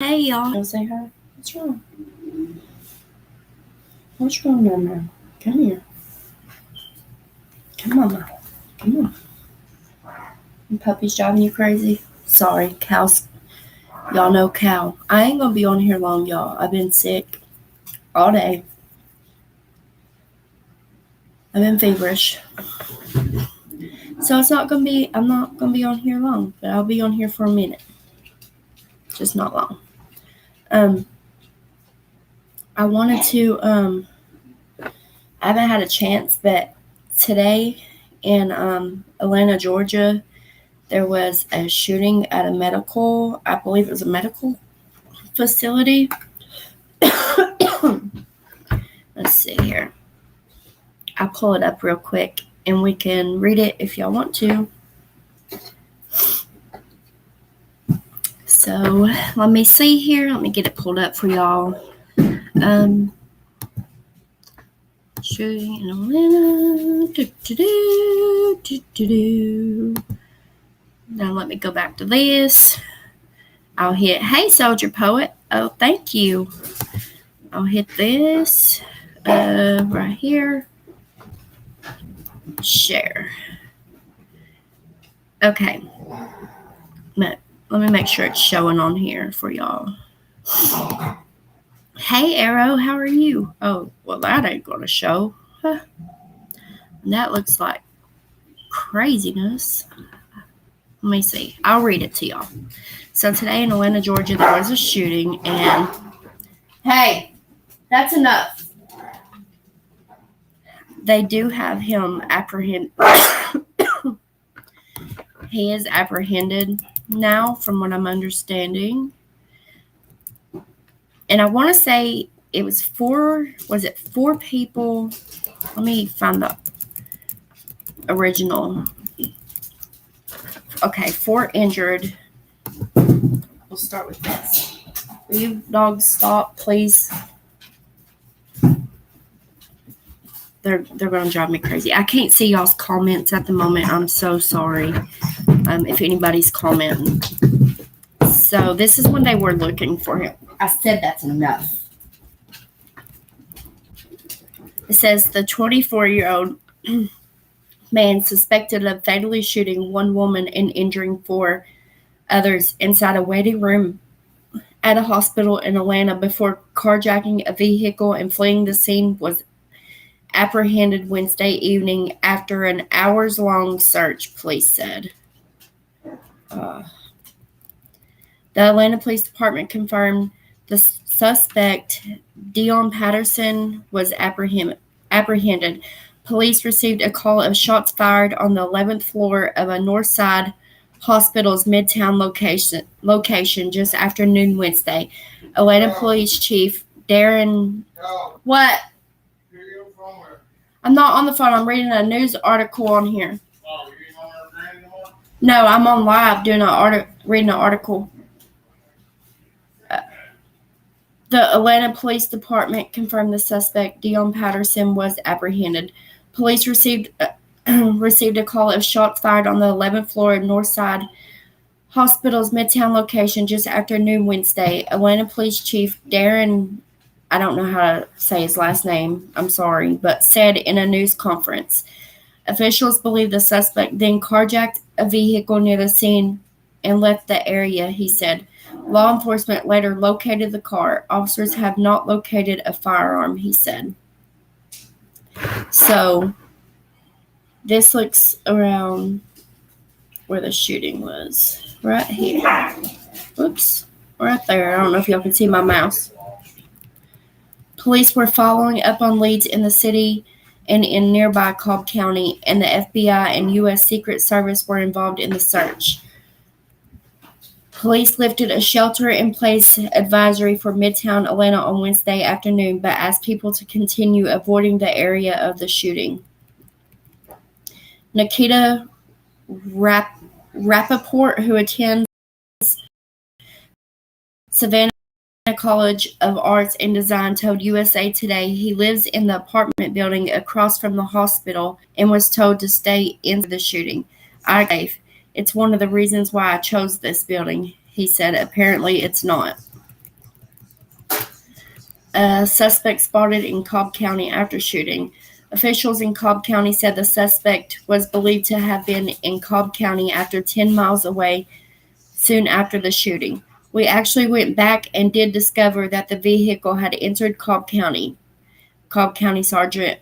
Hey y'all. Go say hi. What's wrong? What's wrong, Mama? Come here. Come on, Mama. Come on. And puppy's driving you crazy? Sorry, Cal's. Y'all know Cal. I ain't gonna be on here long, y'all. I've been sick all day. I've been feverish. So I'm not gonna be on here long, but I'll be on here for a minute. Just not long. I wanted to, I haven't had a chance, but today in Atlanta, Georgia, there was a shooting at I believe it was a medical facility. Let's see here. I'll pull it up real quick and we can read it if y'all want to. So let me see here. Let me get it pulled up for y'all. Shooting in Atlanta. Now let me go back to this. I'll hit Hey Soldier Poet. Oh, thank you. I'll hit this right here. Share. Okay. Let me make sure it's showing on here for y'all. Hey Arrow, how are you? Oh, well that ain't gonna show. Huh. That looks like craziness. Let me see. I'll read it to y'all. So today in Atlanta, Georgia, there was a shooting and hey, that's enough. They do have him apprehended. He is apprehended now, from what I'm understanding. And I want to say it was four people? Let me find the original. Okay, 4 injured. We'll start with this. Will you dogs stop, please? They're going to drive me crazy. I can't see y'all's comments at the moment. I'm so sorry if anybody's commenting. So this is when they were looking for him. I said that's enough. It says the 24-year-old man suspected of fatally shooting one woman and injuring 4 others inside a waiting room at a hospital in Atlanta before carjacking a vehicle and fleeing the scene was apprehended Wednesday evening after an hours-long search, police said. The Atlanta Police Department confirmed the suspect, Dion Patterson, was apprehended. Police received a call of shots fired on the 11th floor of a Northside Hospital's Midtown location just after noon Wednesday. Atlanta Police Chief Darren... What? I'm not on the phone. I'm reading a news article on here. Oh, you ain't on there anymore? No, I'm on live reading an article. The Atlanta Police Department confirmed the suspect, Dion Patterson, was apprehended. Police received a call of shots fired on the 11th floor of Northside Hospital's Midtown location just after noon Wednesday. Atlanta Police Chief Darren... I don't know how to say his last name, I'm sorry, but said in a news conference. Officials believe the suspect then carjacked a vehicle near the scene and left the area, he said. Law enforcement later located the car. Officers have not located a firearm, he said. So, this looks around where the shooting was. Right here. Whoops. Right there. I don't know if y'all can see my mouse. Police were following up on leads in the city and in nearby Cobb County, and the FBI and U.S. Secret Service were involved in the search. Police lifted a shelter-in-place advisory for Midtown Atlanta on Wednesday afternoon, but asked people to continue avoiding the area of the shooting. Nikita Rappaport, who attends Savannah College of Arts and Design, told USA Today he lives in the apartment building across from the hospital and was told to stay inside the shooting. It's one of the reasons why I chose this building, he said. Apparently it's not. A suspect spotted in Cobb County after shooting. Officials in Cobb County said the suspect was believed to have been in Cobb County after 10 miles away soon after the shooting. We actually went back and did discover that the vehicle had entered Cobb County, Cobb County Sergeant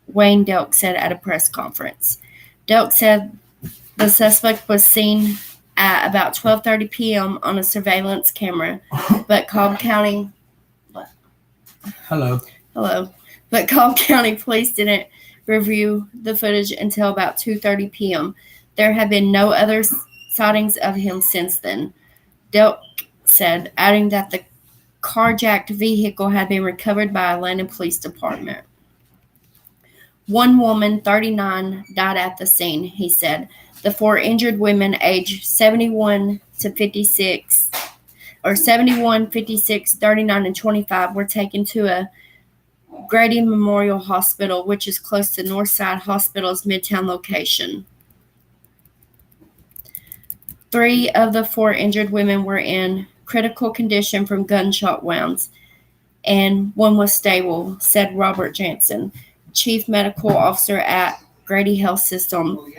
Wayne Delk said at a press conference. Delk said the suspect was seen at about 12:30 p.m. on a surveillance camera, but Cobb County Hello. But Cobb County Police didn't review the footage until about 2:30 p.m. There have been no other sightings of him since then, Delk said, adding that the carjacked vehicle had been recovered by Atlanta Police Department. One woman, 39, died at the scene, he said. The 4 injured women aged 71 to 56, or 71, 56, 39, and 25 were taken to a Grady Memorial Hospital, which is close to Northside Hospital's Midtown location. 3 of the 4 injured women were in critical condition from gunshot wounds, and one was stable, said Robert Jansen, chief medical officer at Grady Health System,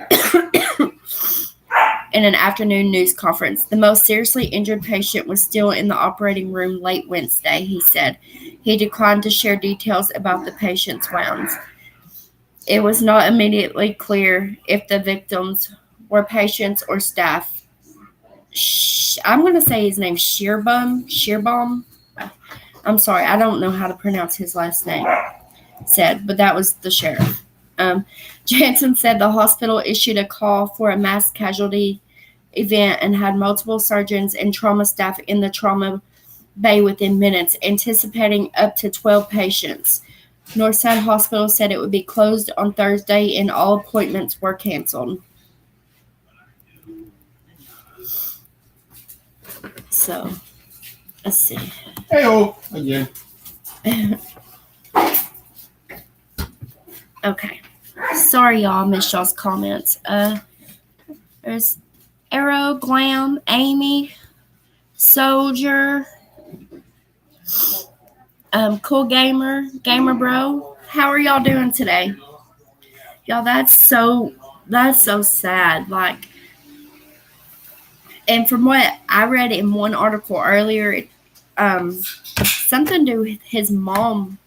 in an afternoon news conference. The most seriously injured patient was still in the operating room late Wednesday, he said. He declined to share details about the patient's wounds. It was not immediately clear if the victims were patients or staff. I'm going to say his name's Shearbaum. I'm sorry, I don't know how to pronounce his last name, said, but that was the sheriff. Jansen said the hospital issued a call for a mass casualty event and had multiple surgeons and trauma staff in the trauma bay within minutes, anticipating up to 12 patients. Northside Hospital said it would be closed on Thursday and all appointments were canceled. So, let's see. Hey-oh, again. Okay. Sorry, y'all. Missed y'all's comments. There's Arrow, Glam, Amy, Soldier, Cool Gamer Bro. How are y'all doing today? Y'all, that's so sad. Like, and from what I read in one article earlier, something to do with his mom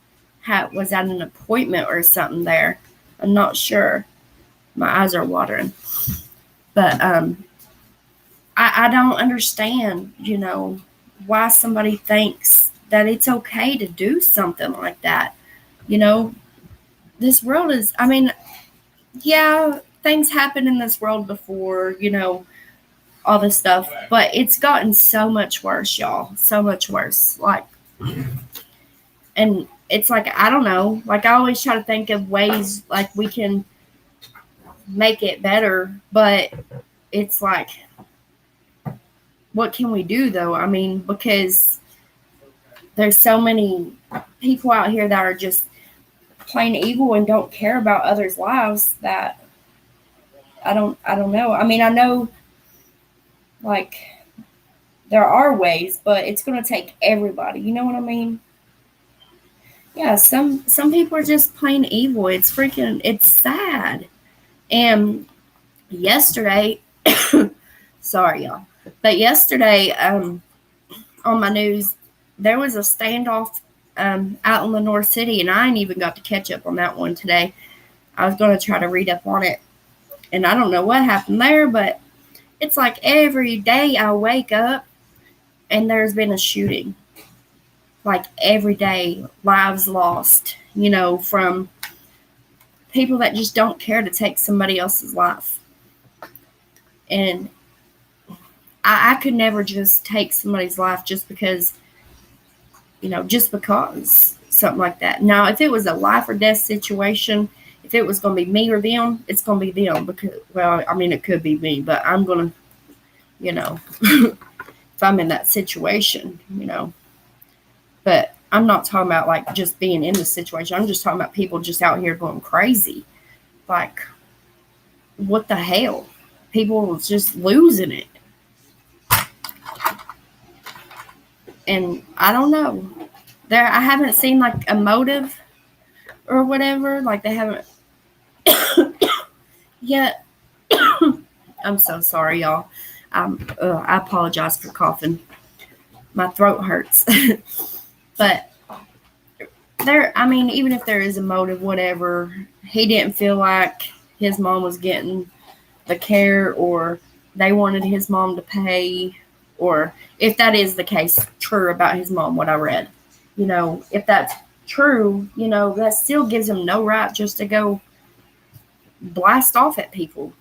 was at an appointment or something there. I'm not sure. My eyes are watering. But I don't understand, why somebody thinks that it's okay to do something like that. This world is, yeah, things happen in this world before, all this stuff, but it's gotten so much worse, y'all. So much worse. Like, and it's like, I don't know, like I always try to think of ways like we can make it better, but it's like, what can we do though? Because there's so many people out here that are just plain evil and don't care about others' lives that I don't know. I know like there are ways, but it's going to take everybody. You know what I mean? Yeah, some people are just plain evil. It's sad. And yesterday, sorry y'all, but yesterday on my news, there was a standoff out in Lenore City, and I ain't even got to catch up on that one today. I was going to try to read up on it, and I don't know what happened there, but it's like every day I wake up and there's been a shooting. Like every day, lives lost, from people that just don't care to take somebody else's life. And I could never just take somebody's life just because, something like that. Now, if it was a life or death situation, if it was going to be me or them, it's going to be them because, it could be me, but I'm going to, if I'm in that situation, but I'm not talking about like just being in the situation. I'm just talking about people just out here going crazy. Like, what the hell? People just losing it. And I don't know. I haven't seen like a motive or whatever. Like they haven't yet. I'm so sorry, y'all. I apologize for coughing. My throat hurts. But I mean, even if there is a motive, whatever, he didn't feel like his mom was getting the care, or they wanted his mom to pay, or if that is the case, true about his mom, what I read. If that's true, that still gives him no right just to go blast off at people.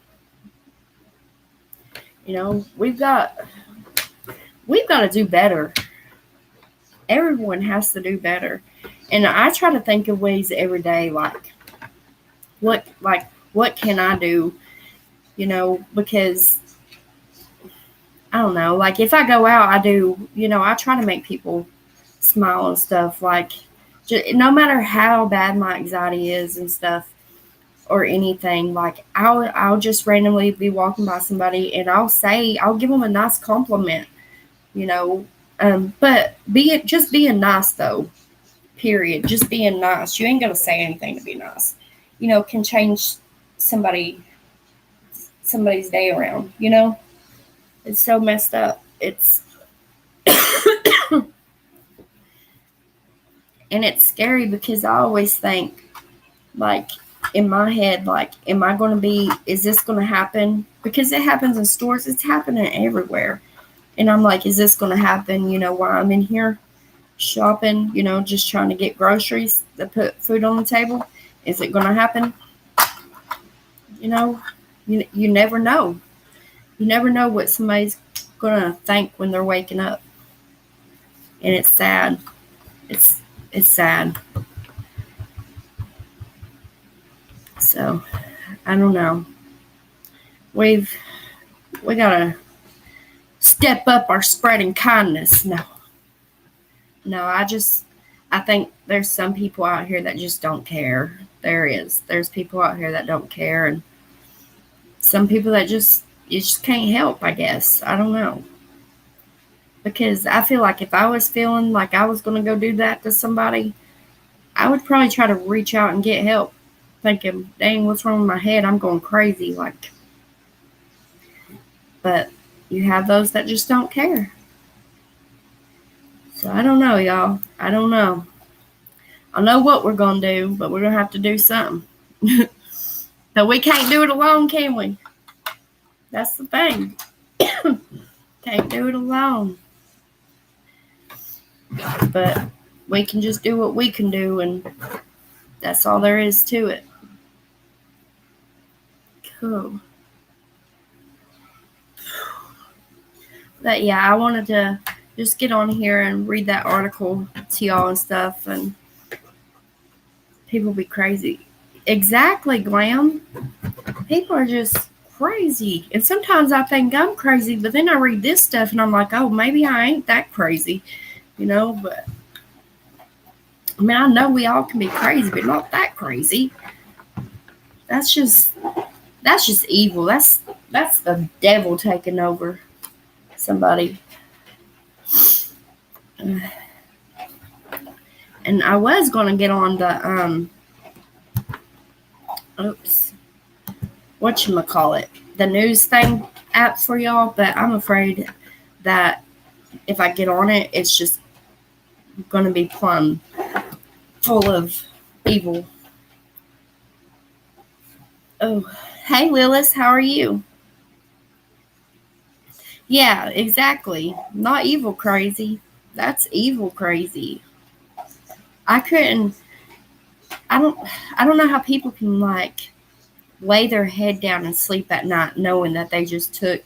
We've got to do better. Everyone has to do better. And I try to think of ways every day, like what can I do? Because I don't know, like if I go out, I do, I try to make people smile and stuff. Like, no matter how bad my anxiety is and stuff or anything, like I'll just randomly be walking by somebody and I'll give them a nice compliment, but just being nice though, period. Just being nice. You ain't gonna say anything to be nice. Can change somebody's day around. It's so messed up. It's and it's scary because I always think, like, in my head, like, is this going to happen? Because it happens in stores, it's happening everywhere. And I'm like, is this going to happen, while I'm in here shopping, just trying to get groceries to put food on the table? Is it going to happen? You never know. You never know what somebody's going to think when they're waking up. And it's sad. It's sad. So, I don't know. We gotta step up our spreading kindness. No, I think there's some people out here that just don't care. There's people out here that don't care, and some people that you just can't help, I guess. I don't know. Because I feel like if I was feeling like I was going to go do that to somebody, I would probably try to reach out and get help, thinking, dang, what's wrong with my head? I'm going crazy. But you have those that just don't care. So I don't know, y'all. I don't know. I know what we're going to do, but we're going to have to do something. But we can't do it alone, can we? That's the thing. Can't do it alone. But we can just do what we can do, and that's all there is to it. Cool. But yeah, I wanted to just get on here and read that article to y'all and stuff, and people be crazy. Exactly, Glam. People are just crazy. And sometimes I think I'm crazy, but then I read this stuff and I'm like, oh, maybe I ain't that crazy, but I mean, I know we all can be crazy, but not that crazy. That's just evil. That's the devil taking over somebody. And I was going to get on the whatchamacallit, the news thing app for y'all, but I'm afraid that if I get on it, it's just going to be plumb full of evil. Oh, hey, Lilith, how are you? Yeah, exactly. Not evil crazy. That's evil crazy. I don't know how people can, lay their head down and sleep at night knowing that they just took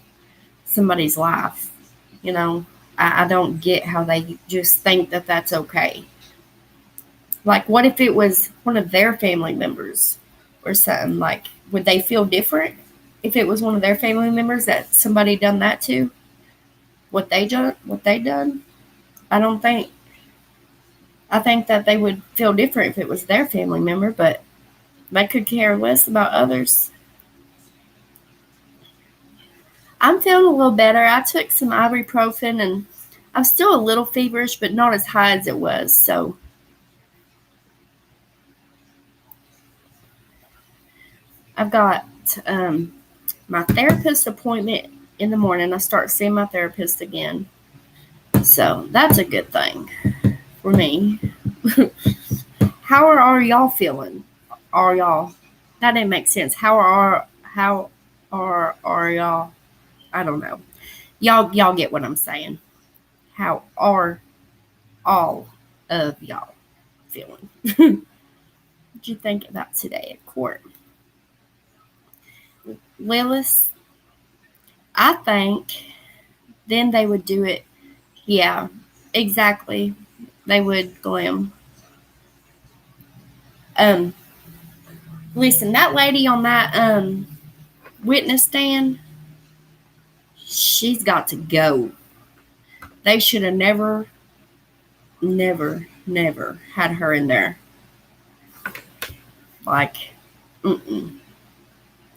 somebody's life. I don't get how they just think that that's okay. Like, what if it was one of their family members or something? Like, would they feel different if it was one of their family members that somebody done that to? What they done? I think that they would feel different if it was their family member, but they could care less about others. I'm feeling a little better. I took some ibuprofen and I'm still a little feverish, but not as high as it was. So I've got my therapist appointment in the morning. I start seeing my therapist again. So that's a good thing for me. How are y'all feeling? Are y'all? That didn't make sense. How are y'all? I don't know. Y'all get what I'm saying. How are all of y'all feeling? What'd you think about today at court? Willis, I think then they would do it. Yeah, exactly. They would glam. Listen, that lady on that witness stand, she's got to go. They should have never had her in there. Like,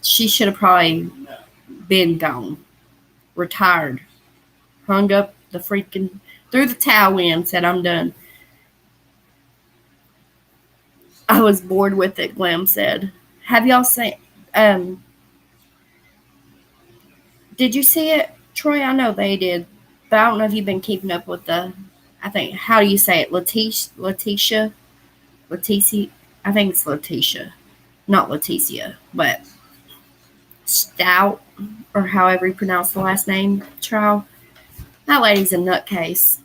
she should have probably been gone, retired, hung up the freaking, threw the towel in, said, I'm done. I was bored with it, Glam said. Have y'all seen, did you see it, Troy? I know they did, but I don't know if you've been keeping up with I think, how do you say it? Letitia? I think it's Letitia, not Leticia, but Stout, or however you pronounce the last name, trial. That lady's a nutcase.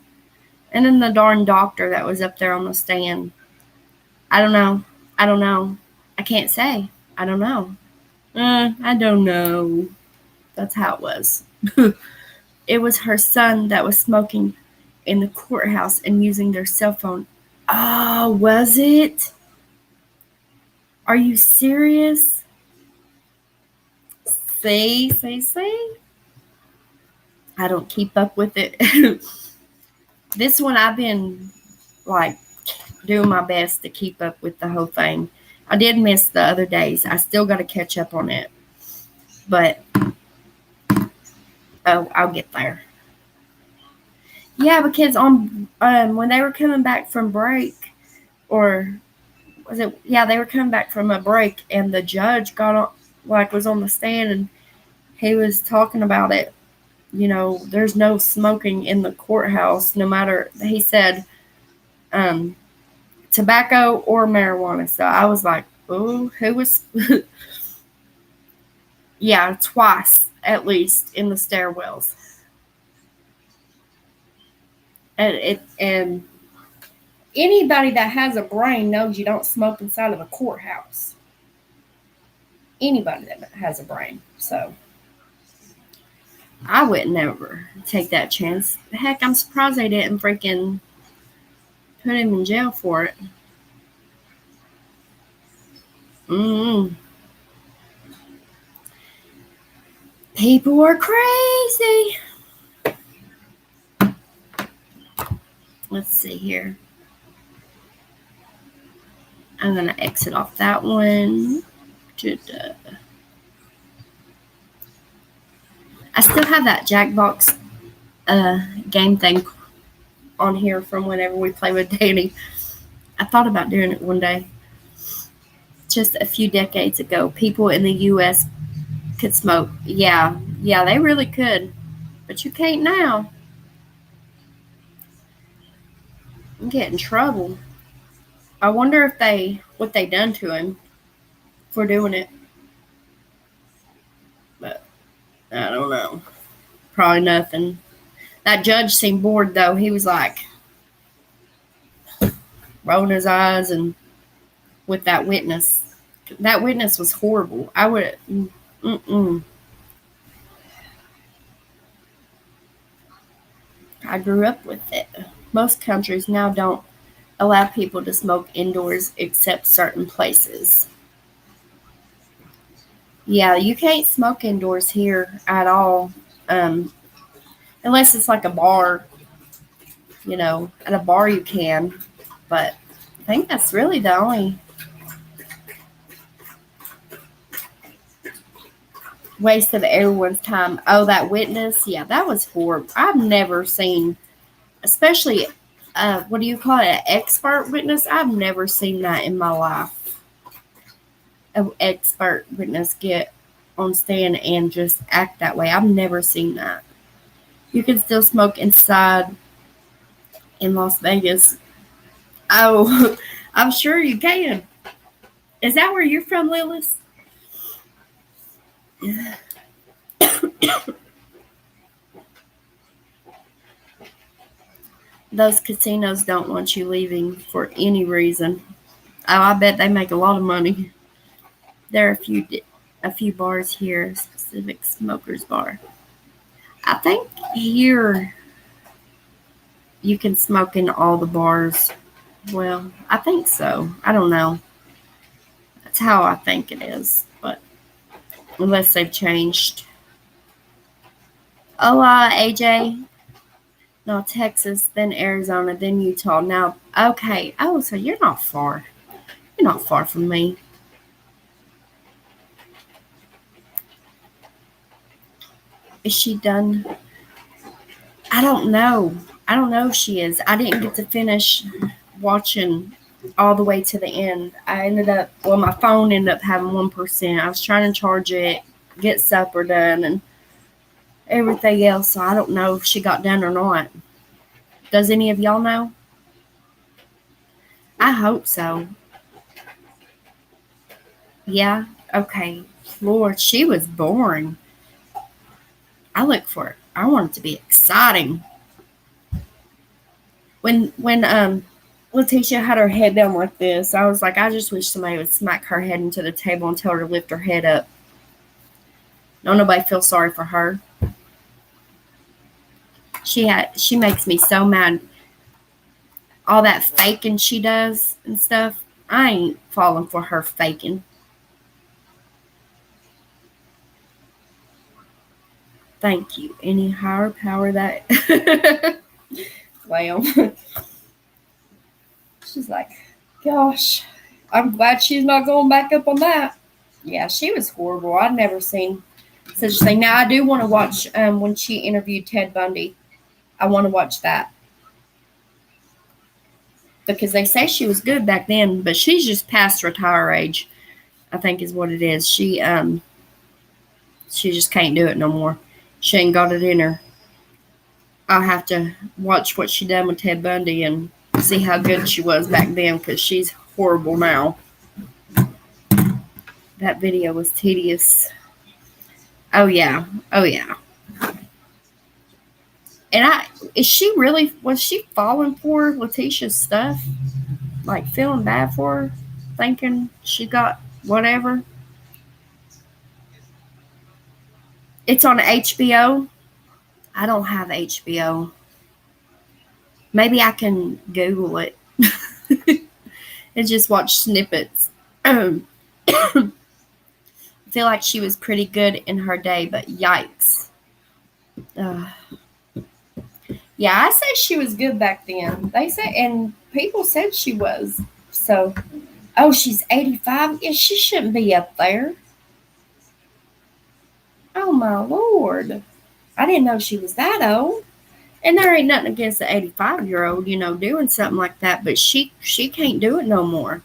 And then the darn doctor that was up there on the stand. I don't know. I can't say. I don't know. I don't know. That's how it was. It was her son that was smoking in the courthouse and using their cell phone. Oh, was it? Are you serious? See? I don't keep up with it. This one I've been like doing my best to keep up with the whole thing. I did miss the other days. I still got to catch up on it. But I'll get there. Yeah, because on when they were coming back from break, or was it? Yeah, they were coming back from a break, and the judge got on, was on the stand, and he was talking about it. You know, there's no smoking in the courthouse, no matter. He said, tobacco or marijuana. So I was like, oh, who was? Yeah, twice at least in the stairwells. And anybody that has a brain knows you don't smoke inside of a courthouse. Anybody that has a brain. So I would never take that chance. Heck, I'm surprised they didn't freaking put him in jail for it. People are crazy. Let's see here. I'm going to exit off that one. I still have that Jackbox game thing on here from whenever we play with Danny. I thought about doing it one day. Just a few decades ago, people in the U.S. could smoke. Yeah, they really could. But you can't now. You get in trouble. I wonder if what they done to him for doing it. But I don't know. Probably nothing. That judge seemed bored though. He was like rolling his eyes and with that witness. That witness was horrible. I would I grew up with it. Most countries now don't allow people to smoke indoors except certain places. Yeah, you can't smoke indoors here at all, unless it's like a bar. You know, at a bar you can, but I think that's really the only waste of everyone's time. Oh, that witness, yeah, that was horrible. I've never seen especially what do you call it? An expert witness? I've never seen that in my life. An expert witness get on stand and just act that way. I've never seen that. You can still smoke inside in Las Vegas. Oh, I'm sure you can. Is that where you're from, Lillis? Those casinos don't want you leaving for any reason. Oh, I bet they make a lot of money. There are a few bars here, specific smokers bar. I think here you can smoke in all the bars. Well, I think so. I don't know. That's how I think it is, but unless they've changed. Hola, AJ. No, Texas, then Arizona, then Utah. Now, okay. Oh, so you're not far. You're not far from me. Is she done? I don't know. I don't know if she is. I didn't get to finish watching all the way to the end. My phone ended up having 1%. I was trying to charge it, get supper done, and everything else. So I don't know if she got done or not. Does any of y'all know? I hope so. Yeah? Okay. Lord, she was boring. I look for it. I want it to be exciting. When Letitia had her head down like this, I was like, I just wish somebody would smack her head into the table and tell her to lift her head up. Don't nobody feel sorry for her. She makes me so mad. All that faking she does and stuff. I ain't falling for her faking. Thank you. Any higher power that well. She's like, gosh, I'm glad she's not going back up on that. Yeah, she was horrible. I'd never seen such a thing. Now I do want to watch when she interviewed Ted Bundy. I want to watch that because they say she was good back then, but she's just past retire age. I think is what it is. She just can't do it no more. She ain't got it in her. I'll have to watch what she done with Ted Bundy and see how good she was back then because she's horrible now. That video was tedious. Oh yeah. Oh yeah. And was she falling for Letitia's stuff? Like feeling bad for her? Thinking she got whatever? It's on HBO. I don't have HBO. Maybe I can Google it and just watch snippets. I feel like she was pretty good in her day, but yikes. Yeah, I say she was good back then. They say, and people said she was. So, oh, she's 85. Yeah, she shouldn't be up there. Oh my Lord. I didn't know she was that old. And there ain't nothing against the 85-year-old, doing something like that, but she can't do it no more.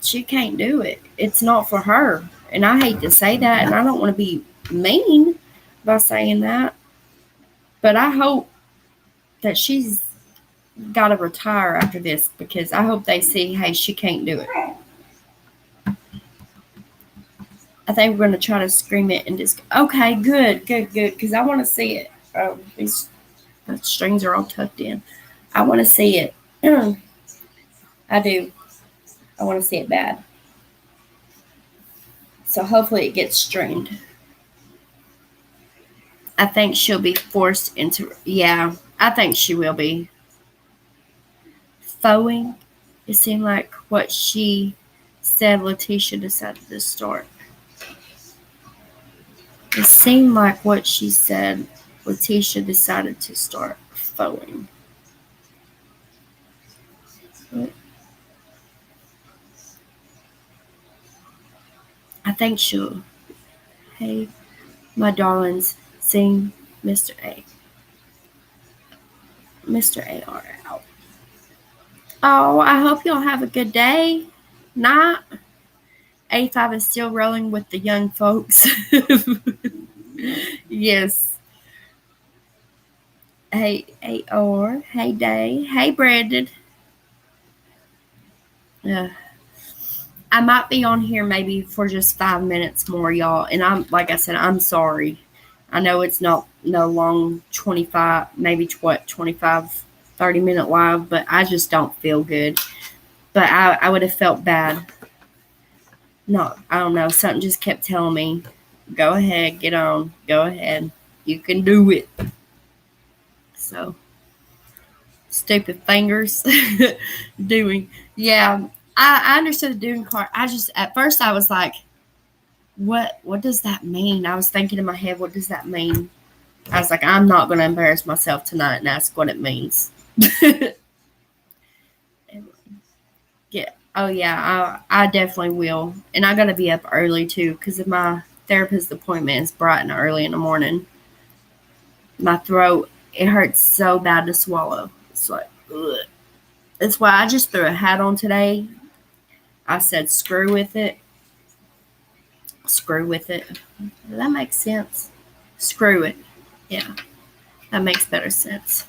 She can't do it. It's not for her. And I hate to say that, and I don't want to be mean by saying that. But I hope that she's got to retire after this because I hope they see, hey, she can't do it. I think we're going to try to scream it and just, okay, good, because I want to see it. The strings are all tucked in. I want to see it. I do. I want to see it bad. So hopefully it gets streamed. I think she'll be forced into, yeah, I think she will be. Fowing, it seemed like what she said Letitia decided to start. It seemed like what she said Letitia decided to start fowing. I think she'll, hey, my darlings, sing Mr. A. Mr. AR out. Oh, I hope y'all have a good day. Night. 85 is still rolling with the young folks. Yes. Hey, AR. Hey, Day. Hey, Brandon. I might be on here maybe for just 5 minutes more, y'all. And like I said, I'm sorry. I know it's no long 25, maybe 25, 30-minute live, but I just don't feel good. But I would have felt bad. No, I don't know. Something just kept telling me, go ahead, get on, go ahead. You can do it. So, stupid fingers doing. Yeah, I understood the doing part. At first I was like, what does that mean? I was thinking in my head, what does that mean? I was like, I'm not going to embarrass myself tonight and ask what it means. Yeah. Oh, yeah, I definitely will. And I got to be up early, too, because my therapist appointment is bright and early in the morning. My throat, it hurts so bad to swallow. It's like, ugh. That's why I just threw a hat on today. I said, screw with it. Screw with it. Does that make sense? Screw it. Yeah, that makes better sense.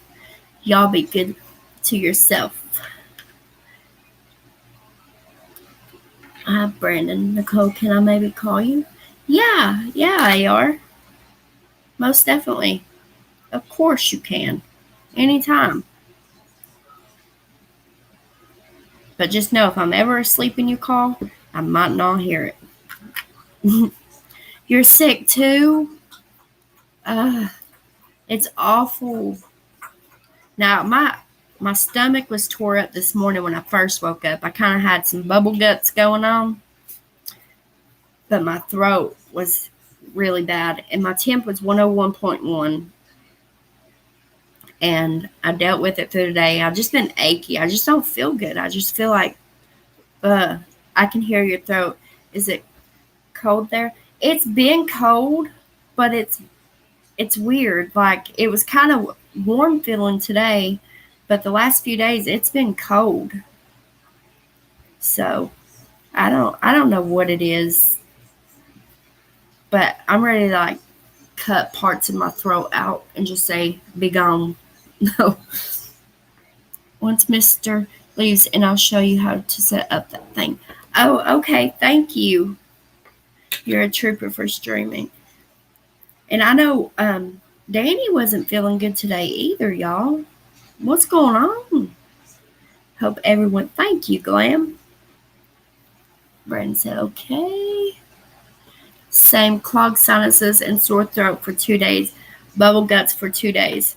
Y'all be good to yourself. Hi, Brandon. Nicole, can I maybe call you? Yeah, AR. Most definitely. Of course you can. Anytime. But just know if I'm ever asleep and you call, I might not hear it. You're sick too? It's awful. Now, my stomach was tore up this morning when I first woke up. I kind of had some bubble guts going on. But my throat was really bad. And my temp was 101.1. And I dealt with it through the day. I've just been achy. I just don't feel good. I just feel like, I can hear your throat. Is it cold there? It's been cold, but it's weird. Like, it was kind of warm feeling today, but the last few days it's been cold. So I don't know what it is, but I'm ready to like cut parts of my throat out and just say, be gone. No. Once Mr. leaves, and I'll show you how to set up that thing. Oh, okay. Thank you. You're a trooper for streaming. And I know Danny wasn't feeling good today either, y'all. What's going on? Hope everyone. Thank you, Glam. Brandon said, okay. Same clogged sinuses and sore throat for 2 days. Bubble guts for 2 days.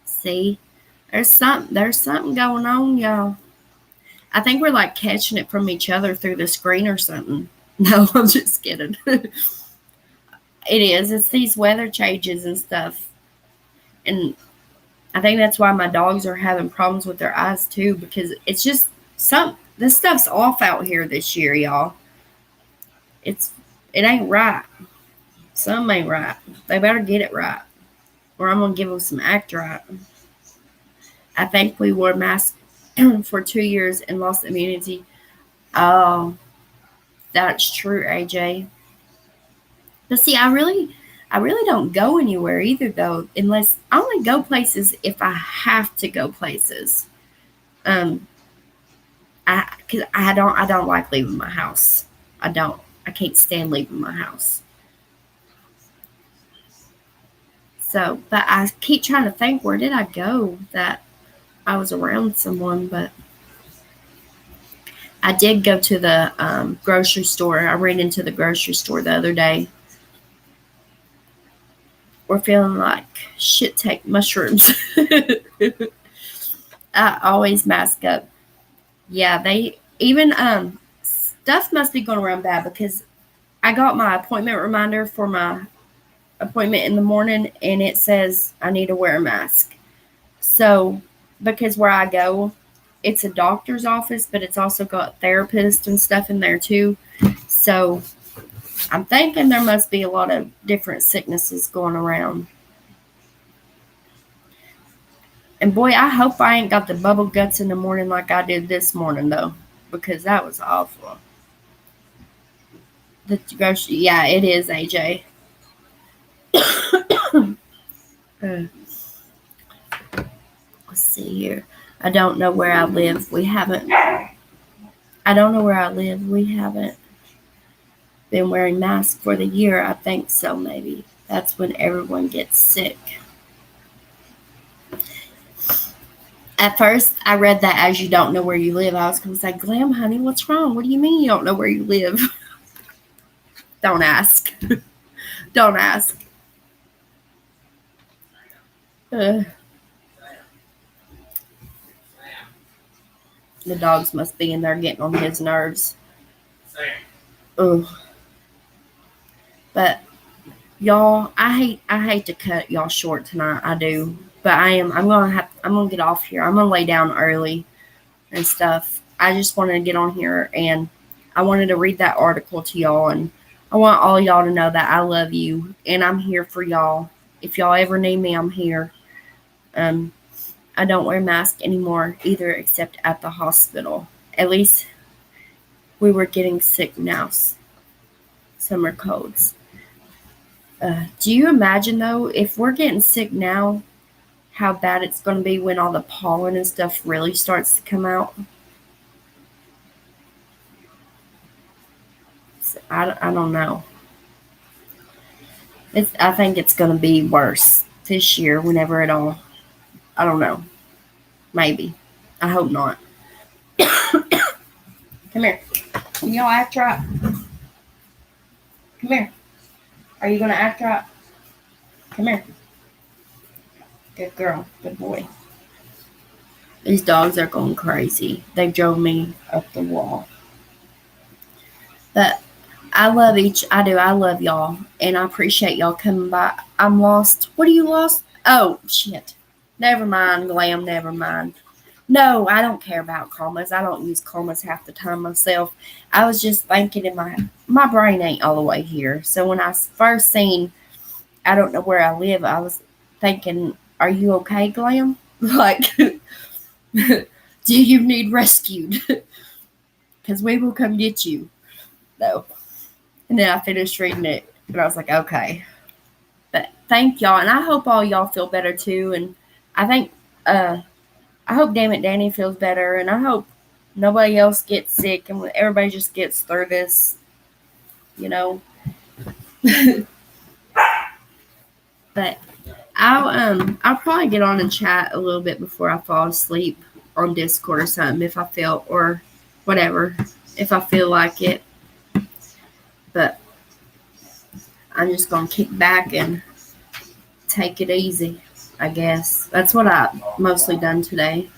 See, there's something going on, y'all. I think we're like catching it from each other through the screen or something. No, I'm just kidding. It is. It's these weather changes and stuff. And I think that's why my dogs are having problems with their eyes too, because it's just this stuff's off out here this year, y'all. It ain't right. Some ain't right. They better get it right, or I'm gonna give them some act right. I think we wore masks for 2 years and lost immunity. Oh, that's true, AJ. But see, I really don't go anywhere either, though, unless I only go places if I have to go places. Cause I don't like leaving my house. I can't stand leaving my house. So, but I keep trying to think, where did I go that I was around someone? But I did go to the grocery store. I ran into the grocery store the other day. We're feeling like shit take mushrooms. I always mask up. Yeah, they even stuff must be going around bad, because I got my appointment reminder for my appointment in the morning, and it says I need to wear a mask. So, because where I go, it's a doctor's office, but it's also got therapists and stuff in there too. So I'm thinking there must be a lot of different sicknesses going around. And boy, I hope I ain't got the bubble guts in the morning like I did this morning though, because that was awful. The grocery, yeah, it is, AJ. Uh, let's see here. I don't know where I live. We haven't. I don't know where I live. We haven't been wearing masks for the year. I think so. Maybe that's when everyone gets sick. At first, I read that as you don't know where you live. I was going to say, Glam, honey, what's wrong? What do you mean you don't know where you live? Don't ask. Don't ask. Uh, the dogs must be in there getting on his nerves. Ugh. But y'all, I hate to cut y'all short tonight. I do, but I'm gonna get off here. I'm gonna lay down early and stuff. I just wanted to get on here and I wanted to read that article to y'all, and I want all y'all to know that I love you and I'm here for y'all. If y'all ever need me, I'm here. Um, I don't wear masks anymore either, except at the hospital. At least we were getting sick now. Summer colds. Do you imagine though, if we're getting sick now, how bad it's going to be when all the pollen and stuff really starts to come out? I don't know. I think it's going to be worse this year whenever it all. I don't know. Maybe. I hope not. Come here. Can y'all act right? Come here. Are you going to act right? Come here. Good girl. Good boy. These dogs are going crazy. They drove me up the wall. But I do. I love y'all. And I appreciate y'all coming by. I'm lost. What are you lost? Oh, shit. Never mind, Glam. Never mind. No, I don't care about commas. I don't use commas half the time myself. I was just thinking in my brain ain't all the way here. So when I first seen I don't know where I live, I was thinking, are you okay, Glam? Like, do you need rescued? Because we will come get you. No. And then I finished reading it, and I was like, okay. But thank y'all, and I hope all y'all feel better too. And I think, I hope Damn It Danny feels better, and I hope nobody else gets sick, and everybody just gets through this, you know. But I'll probably get on and chat a little bit before I fall asleep on Discord or something if I feel or whatever if I feel like it. But I'm just gonna kick back and take it easy, I guess. That's what I mostly done today.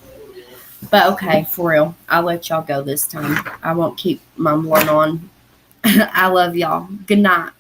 But okay, for real, I'll let y'all go this time. I won't keep mumbling on. I love y'all. Good night.